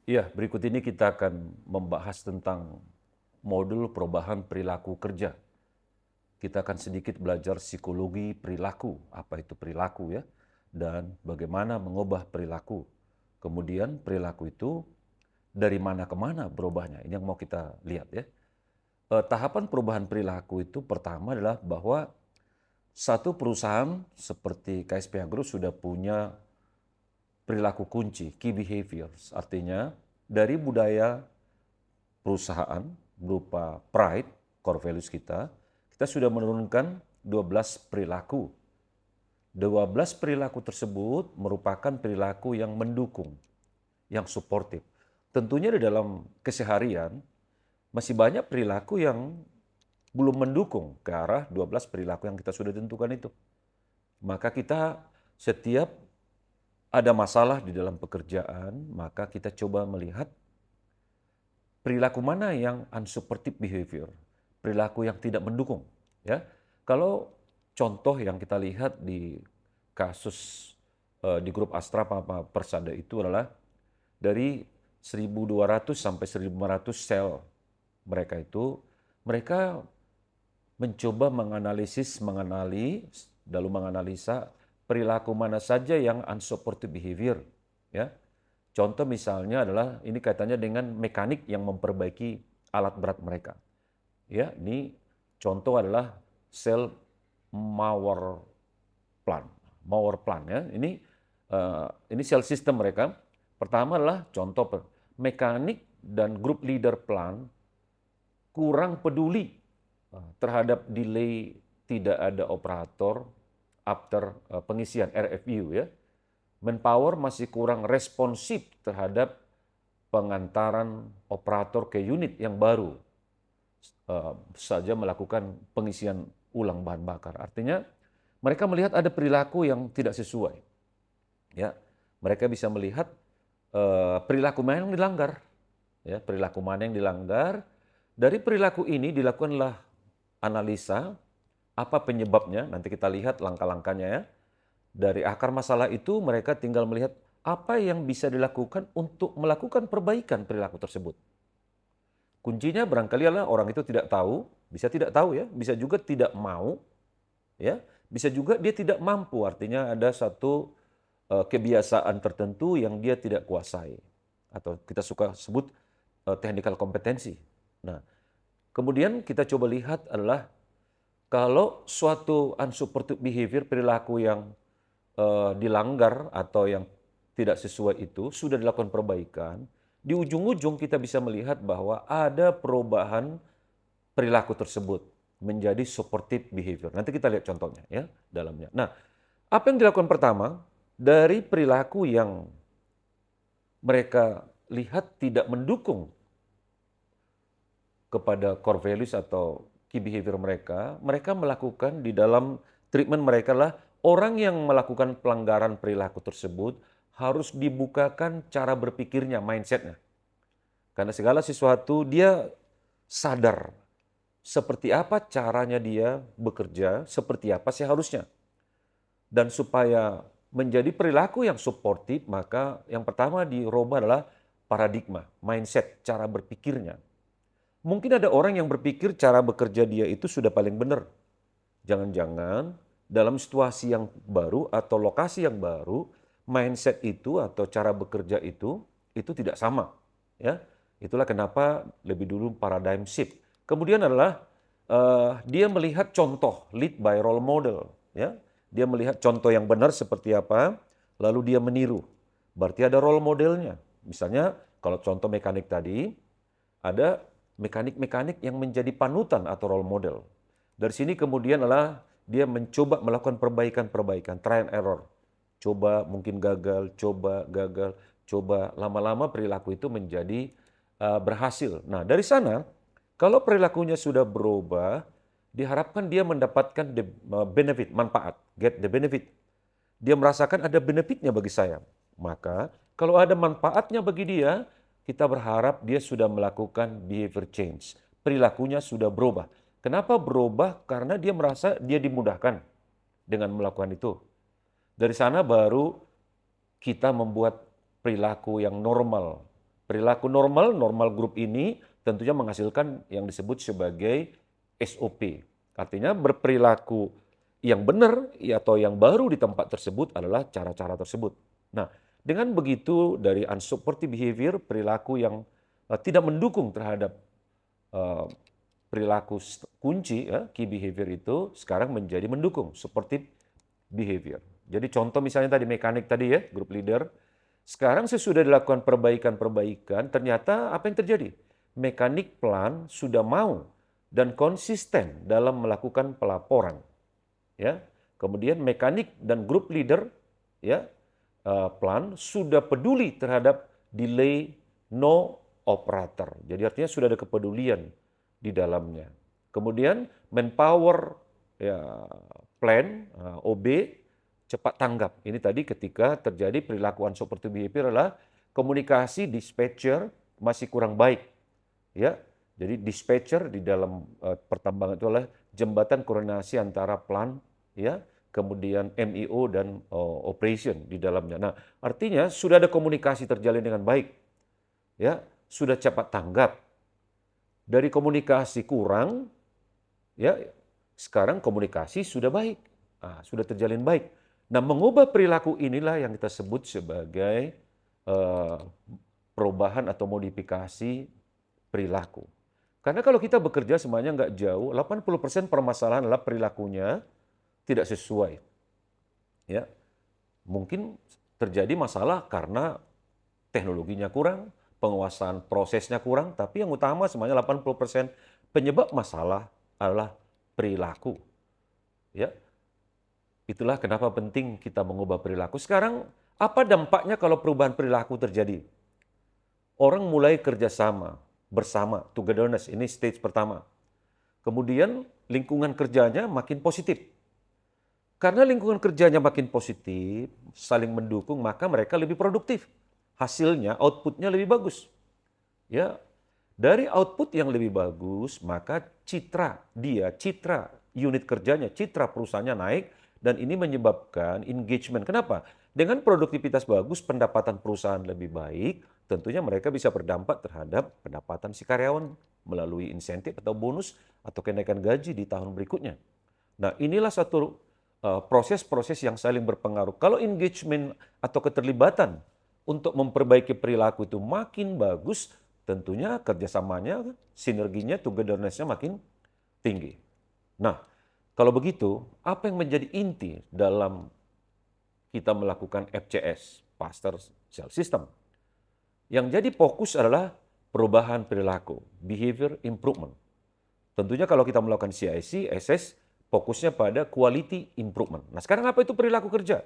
Iya, berikut ini kita akan membahas tentang modul perubahan perilaku kerja. Kita akan sedikit belajar psikologi perilaku, apa itu perilaku ya, dan bagaimana mengubah perilaku. Kemudian perilaku itu dari mana ke mana berubahnya, ini yang mau kita lihat ya. Tahapan perubahan perilaku itu pertama adalah bahwa satu perusahaan seperti KSP Agro sudah punya perilaku kunci, key behaviors. Artinya dari budaya perusahaan berupa pride, core values kita sudah menurunkan 12 perilaku. 12 perilaku tersebut merupakan perilaku yang mendukung, yang suportif. Tentunya di dalam keseharian masih banyak perilaku yang belum mendukung ke arah 12 perilaku yang kita sudah tentukan itu. Maka kita setiap ada masalah di dalam pekerjaan, maka kita coba melihat perilaku mana yang unsupportive behavior, perilaku yang tidak mendukung. Ya, kalau contoh yang kita lihat di kasus di grup Astra Papa Persada itu adalah dari 1.200 sampai 1.500 sel mereka itu, mereka mencoba mengenali, lalu menganalisa perilaku mana saja yang unsupportive behavior. Ya, contoh misalnya adalah ini kaitannya dengan mekanik yang memperbaiki alat berat mereka. Ya, ini contoh adalah sel mower plant. Mower plant ya. Ini sel sistem mereka. Pertama adalah contoh mekanik dan grup leader plant kurang peduli terhadap delay tidak ada operator after pengisian RFU ya. Manpower masih kurang responsif terhadap pengantaran operator ke unit yang baru saja melakukan pengisian ulang bahan bakar. Artinya mereka melihat ada perilaku yang tidak sesuai. Ya, mereka bisa melihat perilaku mana yang dilanggar. Ya, perilaku mana yang dilanggar. Dari perilaku ini dilakukanlah analisa apa penyebabnya. Nanti kita lihat langkah-langkahnya ya. Dari akar masalah itu mereka tinggal melihat apa yang bisa dilakukan untuk melakukan perbaikan perilaku tersebut. Kuncinya barangkali adalah orang itu tidak tahu ya, bisa juga tidak mau, ya, bisa juga dia tidak mampu. Artinya ada satu kebiasaan tertentu yang dia tidak kuasai, atau kita suka sebut technical kompetensi. Nah, kemudian kita coba lihat adalah kalau suatu unsupportive behavior, perilaku yang dilanggar atau yang tidak sesuai itu sudah dilakukan perbaikan, di ujung-ujung kita bisa melihat bahwa ada perubahan perilaku tersebut menjadi supportive behavior. Nanti kita lihat contohnya ya dalamnya. Nah, apa yang dilakukan pertama dari perilaku yang mereka lihat tidak mendukung kepada core values atau key behavior mereka, mereka melakukan di dalam treatment mereka lah orang yang melakukan pelanggaran perilaku tersebut harus dibukakan cara berpikirnya, mindsetnya. Karena segala sesuatu dia sadar seperti apa caranya dia bekerja, seperti apa seharusnya. Dan supaya menjadi perilaku yang suportif, maka yang pertama dirubah adalah paradigma, mindset, cara berpikirnya. Mungkin ada orang yang berpikir cara bekerja dia itu sudah paling benar. Jangan-jangan dalam situasi yang baru atau lokasi yang baru, mindset itu atau cara bekerja itu tidak sama. Ya, itulah kenapa lebih dulu paradigm shift. Kemudian adalah dia melihat contoh, lead by role model. Ya, dia melihat contoh yang benar seperti apa, lalu dia meniru. Berarti ada role modelnya. Misalnya kalau contoh mekanik tadi, ada mekanik-mekanik yang menjadi panutan atau role model. Dari sini kemudian adalah dia mencoba melakukan perbaikan-perbaikan, try and error. Coba mungkin gagal, coba gagal, coba lama-lama perilaku itu menjadi berhasil. Nah, dari sana kalau perilakunya sudah berubah, diharapkan dia mendapatkan benefit, manfaat, get the benefit. Dia merasakan ada benefitnya bagi saya. Maka kalau ada manfaatnya bagi dia, kita berharap dia sudah melakukan behavior change. Perilakunya sudah berubah. Kenapa berubah? Karena dia merasa dia dimudahkan dengan melakukan itu. Dari sana baru kita membuat perilaku yang normal, perilaku normal, normal group ini tentunya menghasilkan yang disebut sebagai SOP. Artinya berperilaku yang benar atau yang baru di tempat tersebut adalah cara-cara tersebut. Nah, dengan begitu dari unsupportive behavior, perilaku yang tidak mendukung terhadap uh, perilaku kunci, ya, key behavior itu sekarang menjadi mendukung, supportive behavior. Jadi contoh misalnya tadi mekanik tadi ya, group leader. Sekarang sesudah dilakukan perbaikan-perbaikan, ternyata apa yang terjadi? Mekanik plan sudah mau dan konsisten dalam melakukan pelaporan. Ya, kemudian mekanik dan group leader ya plan sudah peduli terhadap delay no operator. Jadi artinya sudah ada kepedulian di dalamnya. Kemudian manpower ya, plan OB cepat tanggap. Ini tadi ketika terjadi perilaku unsupportive behavior adalah komunikasi dispatcher masih kurang baik. Ya, jadi dispatcher di dalam pertambangan itu adalah jembatan koordinasi antara plan, ya, kemudian MIO dan operation di dalamnya. Nah, artinya sudah ada komunikasi terjalin dengan baik, ya, sudah cepat tanggap. Dari komunikasi kurang, ya, sekarang komunikasi sudah baik, sudah terjalin baik. Nah, mengubah perilaku inilah yang kita sebut sebagai perubahan atau modifikasi perilaku. Karena kalau kita bekerja semuanya nggak jauh, 80% permasalahan adalah perilakunya tidak sesuai. Ya, mungkin terjadi masalah karena teknologinya kurang, penguasaan prosesnya kurang, tapi yang utama semuanya 80% penyebab masalah adalah perilaku. Ya, itulah kenapa penting kita mengubah perilaku. Sekarang, apa dampaknya kalau perubahan perilaku terjadi? Orang mulai kerjasama, bersama, togetherness, ini stage pertama. Kemudian lingkungan kerjanya makin positif. Karena lingkungan kerjanya makin positif, saling mendukung, maka mereka lebih produktif. Hasilnya, outputnya lebih bagus. Ya, dari output yang lebih bagus, maka citra unit kerjanya, citra perusahaannya naik, dan ini menyebabkan engagement. Kenapa? Dengan produktivitas bagus, pendapatan perusahaan lebih baik, tentunya mereka bisa berdampak terhadap pendapatan si karyawan melalui insentif atau bonus atau kenaikan gaji di tahun berikutnya. Nah, inilah satu proses-proses yang saling berpengaruh. Kalau engagement atau keterlibatan untuk memperbaiki perilaku itu makin bagus, tentunya kerjasamanya, sinerginya, togetherness-nya makin tinggi. Nah, kalau begitu, apa yang menjadi inti dalam kita melakukan FCS, Faster Cell System? Yang jadi fokus adalah perubahan perilaku, behavior improvement. Tentunya kalau kita melakukan CIC, SS, fokusnya pada quality improvement. Nah, sekarang apa itu perilaku kerja?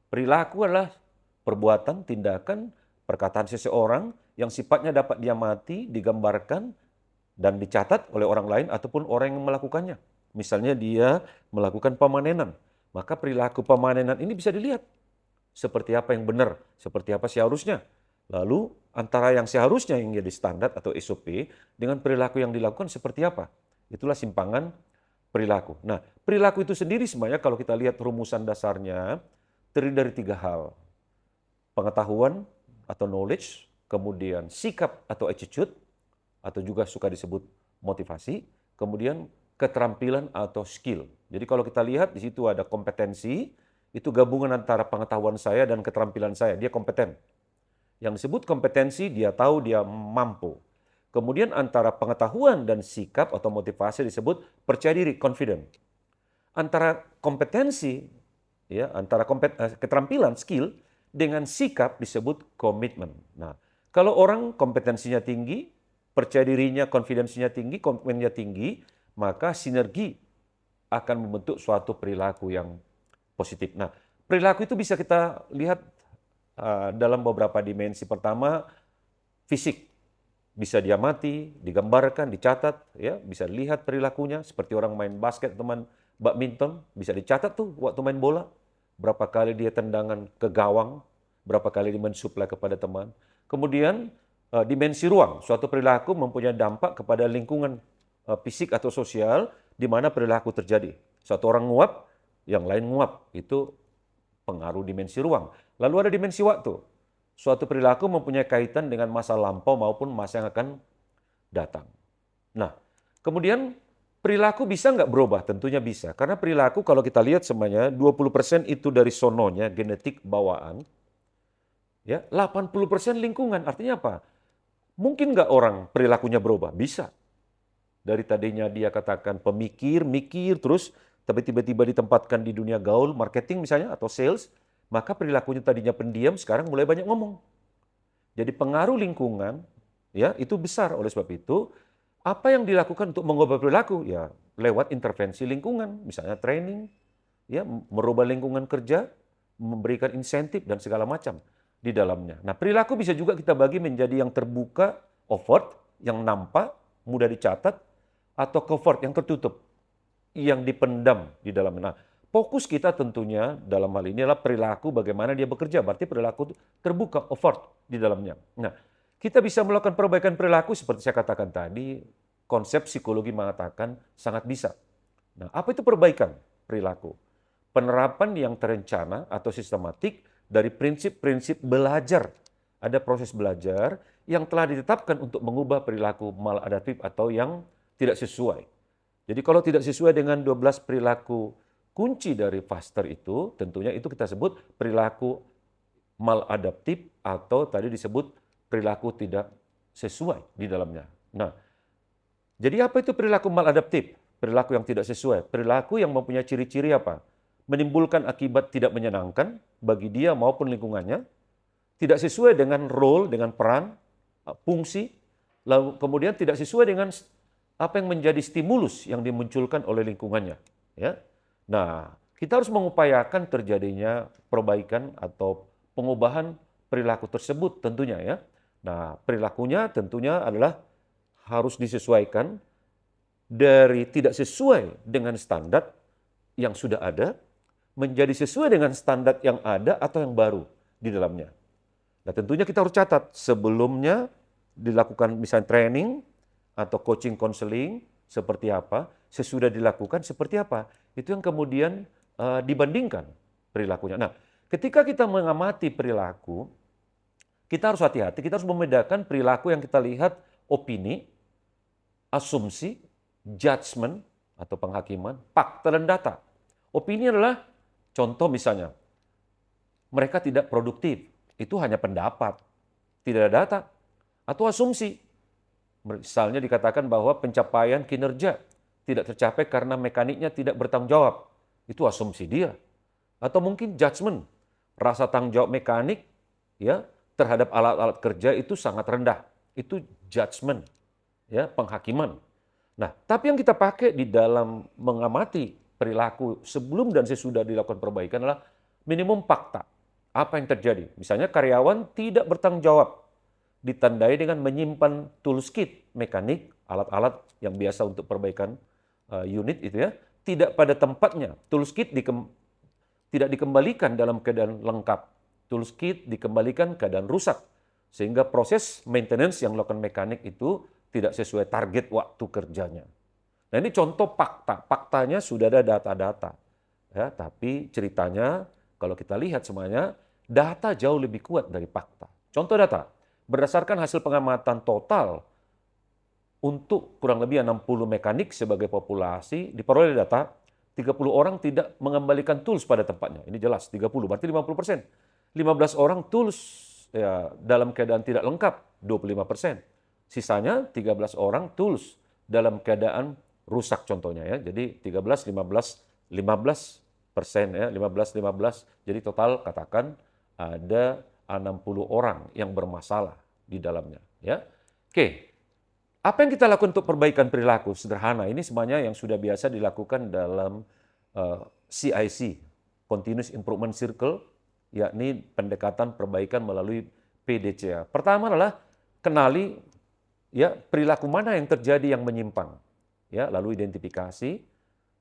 Perilaku adalah perbuatan, tindakan, perkataan seseorang yang sifatnya dapat diamati, digambarkan, dan dicatat oleh orang lain ataupun orang yang melakukannya. Misalnya dia melakukan pemanenan, maka perilaku pemanenan ini bisa dilihat. Seperti apa yang benar, seperti apa seharusnya. Lalu antara yang seharusnya yang jadi standar atau SOP dengan perilaku yang dilakukan seperti apa. Itulah simpangan perilaku. Nah, perilaku itu sendiri sebenarnya kalau kita lihat rumusan dasarnya terdiri dari 3 hal. Pengetahuan atau knowledge, kemudian sikap atau attitude, atau juga suka disebut motivasi, kemudian keterampilan atau skill. Jadi kalau kita lihat di situ ada kompetensi, itu gabungan antara pengetahuan saya dan keterampilan saya, dia kompeten. Yang disebut kompetensi, dia tahu, dia mampu. Kemudian antara pengetahuan dan sikap atau motivasi disebut percaya diri, confident. Antara kompetensi, ya, antara keterampilan, skill, dengan sikap disebut komitmen. Nah, kalau orang kompetensinya tinggi, percaya dirinya, konfidensinya tinggi, komitmennya tinggi, maka sinergi akan membentuk suatu perilaku yang positif. Nah, perilaku itu bisa kita lihat dalam beberapa dimensi. Pertama, fisik. Bisa diamati, digambarkan, dicatat, ya, bisa dilihat perilakunya seperti orang main basket, teman badminton, bisa dicatat tuh waktu main bola, berapa kali dia tendangan ke gawang, berapa kali dia mensuplai kepada teman. Kemudian dimensi ruang, suatu perilaku mempunyai dampak kepada lingkungan fisik atau sosial di mana perilaku terjadi. Satu orang nguap, yang lain nguap, itu pengaruh dimensi ruang. Lalu ada dimensi waktu. Suatu perilaku mempunyai kaitan dengan masa lampau maupun masa yang akan datang. Nah, kemudian perilaku bisa nggak berubah? Tentunya bisa. Karena perilaku kalau kita lihat semuanya, 20% itu dari sononya, genetik bawaan. Ya, 80% lingkungan. Artinya apa? Mungkin nggak orang perilakunya berubah? Bisa. Dari tadinya dia katakan pemikir, mikir, terus tapi tiba-tiba ditempatkan di dunia gaul, marketing misalnya, atau sales, maka perilakunya tadinya pendiam, sekarang mulai banyak ngomong. Jadi pengaruh lingkungan, ya itu besar. Oleh sebab itu, apa yang dilakukan untuk mengubah perilaku? Ya lewat intervensi lingkungan, misalnya training, ya merubah lingkungan kerja, memberikan insentif dan segala macam di dalamnya. Nah, perilaku bisa juga kita bagi menjadi yang terbuka, overt, yang nampak, mudah dicatat, atau covert, yang tertutup, yang dipendam di dalamnya. Nah, fokus kita tentunya dalam hal ini adalah perilaku bagaimana dia bekerja. Berarti perilaku itu terbuka, overt di dalamnya. Nah, kita bisa melakukan perbaikan perilaku seperti saya katakan tadi, konsep psikologi mengatakan sangat bisa. Nah, apa itu perbaikan perilaku? Penerapan yang terencana atau sistematik dari prinsip-prinsip belajar. Ada proses belajar yang telah ditetapkan untuk mengubah perilaku maladaptif atau yang tidak sesuai. Jadi kalau tidak sesuai dengan 12 perilaku kunci dari Foster itu, tentunya itu kita sebut perilaku maladaptif atau tadi disebut perilaku tidak sesuai di dalamnya. Nah, jadi apa itu perilaku maladaptif? Perilaku yang tidak sesuai. Perilaku yang mempunyai ciri-ciri apa? Menimbulkan akibat tidak menyenangkan bagi dia maupun lingkungannya, tidak sesuai dengan role, dengan peran, fungsi, lalu kemudian tidak sesuai dengan apa yang menjadi stimulus yang dimunculkan oleh lingkungannya. Ya. Nah, kita harus mengupayakan terjadinya perbaikan atau pengubahan perilaku tersebut tentunya ya. Nah, perilakunya tentunya adalah harus disesuaikan dari tidak sesuai dengan standar yang sudah ada menjadi sesuai dengan standar yang ada atau yang baru di dalamnya. Nah, tentunya kita harus catat sebelumnya dilakukan misalnya training atau coaching counseling seperti apa, sesudah dilakukan seperti apa. Itu yang kemudian dibandingkan perilakunya. Nah, ketika kita mengamati perilaku, kita harus hati-hati, kita harus membedakan perilaku yang kita lihat opini, asumsi, judgment atau penghakiman, fakta dan data. Opini adalah contoh misalnya, mereka tidak produktif, itu hanya pendapat, tidak ada data. Atau asumsi, misalnya dikatakan bahwa pencapaian kinerja tidak tercapai karena mekaniknya tidak bertanggung jawab. Itu asumsi dia. Atau mungkin judgment, rasa tanggung jawab mekanik ya terhadap alat-alat kerja itu sangat rendah. Itu judgment, ya, penghakiman. Nah, tapi yang kita pakai di dalam mengamati perilaku sebelum dan sesudah dilakukan perbaikan adalah minimum fakta. Apa yang terjadi? Misalnya karyawan tidak bertanggung jawab, ditandai dengan menyimpan toolkit mekanik, alat-alat yang biasa untuk perbaikan unit itu ya, tidak pada tempatnya. Toolkit tidak dikembalikan dalam keadaan lengkap. Toolkit dikembalikan keadaan rusak. Sehingga proses maintenance yang dilakukan mekanik itu tidak sesuai target waktu kerjanya. Nah, ini contoh fakta. Faktanya sudah ada data-data. Ya, tapi ceritanya kalau kita lihat semuanya, data jauh lebih kuat dari fakta. Contoh data. Berdasarkan hasil pengamatan total untuk kurang lebih 60 mekanik sebagai populasi, diperoleh data 30 orang tidak mengembalikan tools pada tempatnya. Ini jelas 30, berarti 50%. 15 orang tools ya, dalam keadaan tidak lengkap, 25%. Sisanya 13 orang tools dalam keadaan rusak contohnya ya. Jadi 13, 15% ya, 15. Jadi total katakan ada 60 orang yang bermasalah di dalamnya. Ya, oke. Apa yang kita lakukan untuk perbaikan perilaku? Sederhana, ini semuanya yang sudah biasa dilakukan dalam CIC, Continuous Improvement Circle, yakni pendekatan perbaikan melalui PDCA. Pertama adalah kenali ya perilaku mana yang terjadi yang menyimpang. Ya, lalu identifikasi,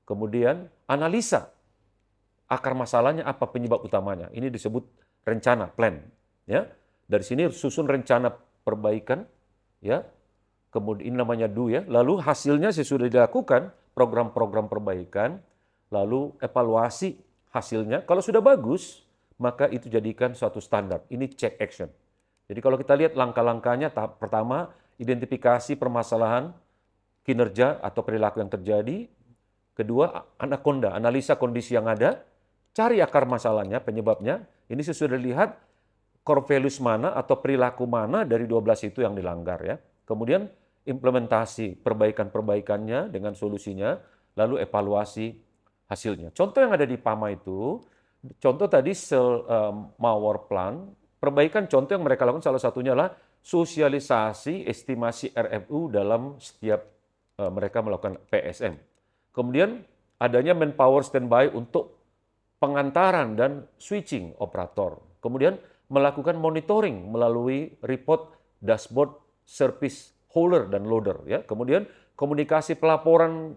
kemudian analisa akar masalahnya apa penyebab utamanya. Ini disebut rencana, plan. Ya, dari sini susun rencana perbaikan, ya. Kemudian ini namanya do ya. Lalu hasilnya sesudah dilakukan program-program perbaikan, lalu evaluasi hasilnya. Kalau sudah bagus, maka itu jadikan suatu standar. Ini check action. Jadi kalau kita lihat langkah-langkahnya, tahap pertama, identifikasi permasalahan kinerja atau perilaku yang terjadi. Kedua, anaconda, analisa kondisi yang ada, cari akar masalahnya, penyebabnya. Ini sudah dilihat core values mana atau perilaku mana dari 12 itu yang dilanggar ya. Kemudian implementasi perbaikan-perbaikannya dengan solusinya, lalu evaluasi hasilnya. Contoh yang ada di PAMA itu, contoh tadi malware plan, perbaikan contoh yang mereka lakukan salah satunya adalah sosialisasi estimasi RFU dalam setiap mereka melakukan PSM. Kemudian adanya manpower standby untuk pengantaran dan switching operator. Kemudian melakukan monitoring melalui report dashboard service holder dan loader ya. Kemudian komunikasi pelaporan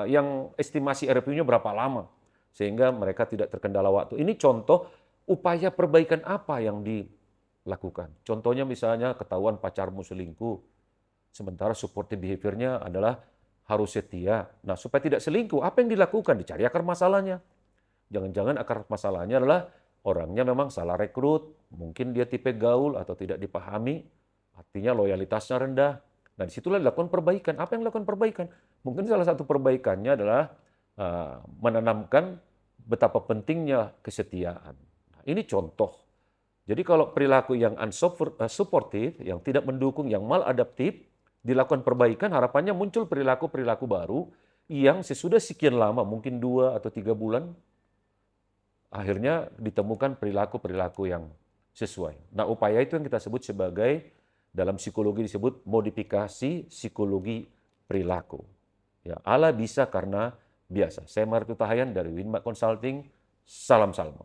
yang estimasi RFU-nya berapa lama sehingga mereka tidak terkendala waktu. Ini contoh upaya perbaikan apa yang dilakukan. Contohnya misalnya ketahuan pacarmu selingkuh, sementara supportive behavior-nya adalah harus setia. Nah, supaya tidak selingkuh, apa yang dilakukan? Dicari akar masalahnya. Jangan-jangan akar masalahnya adalah orangnya memang salah rekrut, mungkin dia tipe gaul atau tidak dipahami, artinya loyalitasnya rendah. Nah, disitulah dilakukan perbaikan. Apa yang dilakukan perbaikan? Mungkin salah satu perbaikannya adalah menanamkan betapa pentingnya kesetiaan. Nah, ini contoh. Jadi kalau perilaku yang unsupportive, yang tidak mendukung, yang maladaptif, dilakukan perbaikan, harapannya muncul perilaku-perilaku baru yang sesudah sekian lama, mungkin 2 atau 3 bulan, akhirnya ditemukan perilaku-perilaku yang sesuai. Nah, upaya itu yang kita sebut sebagai, dalam psikologi disebut modifikasi psikologi perilaku. Ya, Allah bisa karena biasa. Saya Mark Tutahayan dari Winmark Consulting. Salam Salmon.